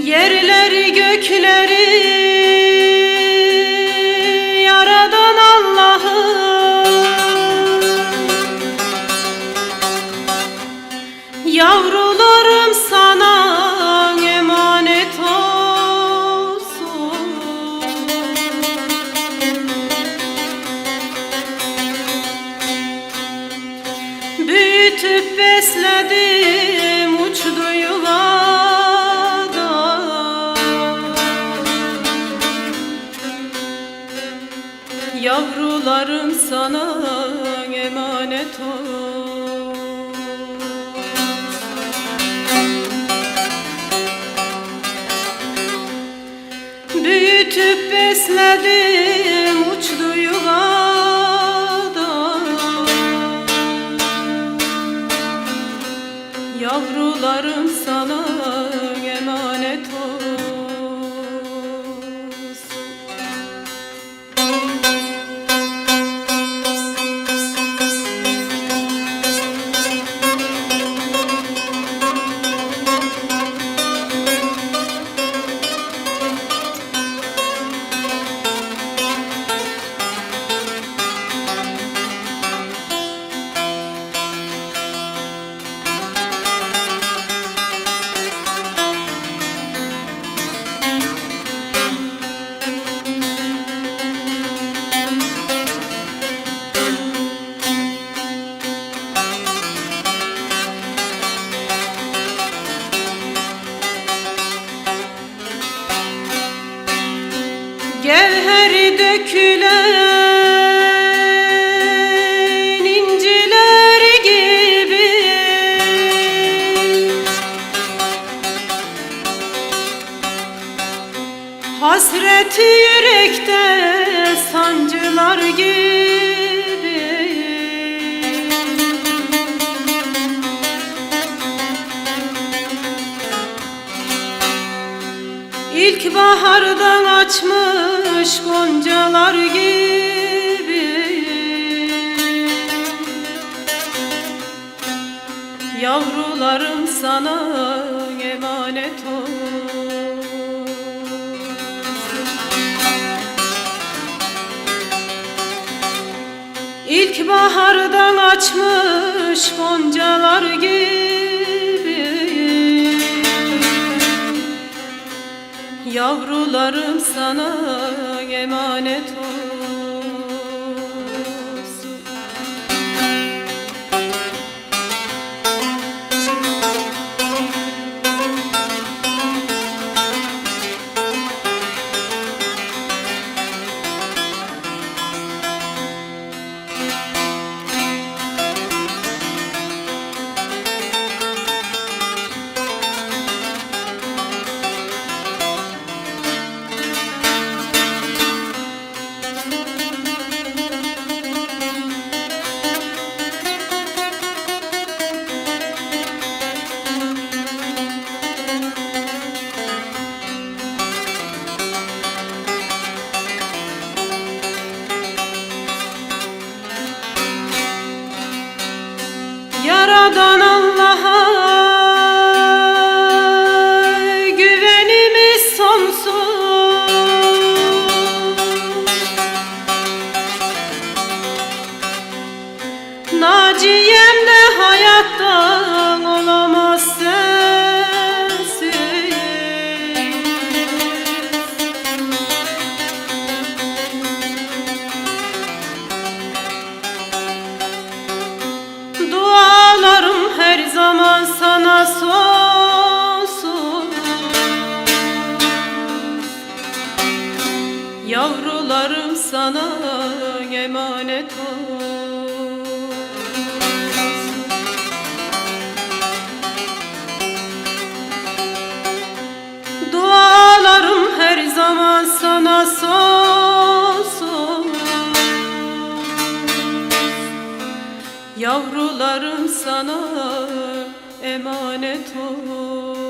Yerleri gökleri yaradan Allah'ım, yavrularım sana emanet olsun. Büyütüp besledim uçdu yuvada, yavrularım sana emanet olsun. Büyütüp besledim uçtu yuvada, yavrularım sana emanet olsun. Gevheri dökülen inciler gibi, hasreti yürekte sancılar gibi. İlkbahardan açmış goncalar gibi, yavrularım sana emanet olsun. İlkbahardan açmış goncalar gibi, yavrularım sana emanet olsun. Yaradan Allah'a güvenimiz sonsuz. Naciyem de hayattan olamaz sensiz. Dualarım her zaman sana sonsuz. Yavrularım sana emanet olsun. Dualarım her zaman sana sonsuz. Yavrularım sana emanet olsun.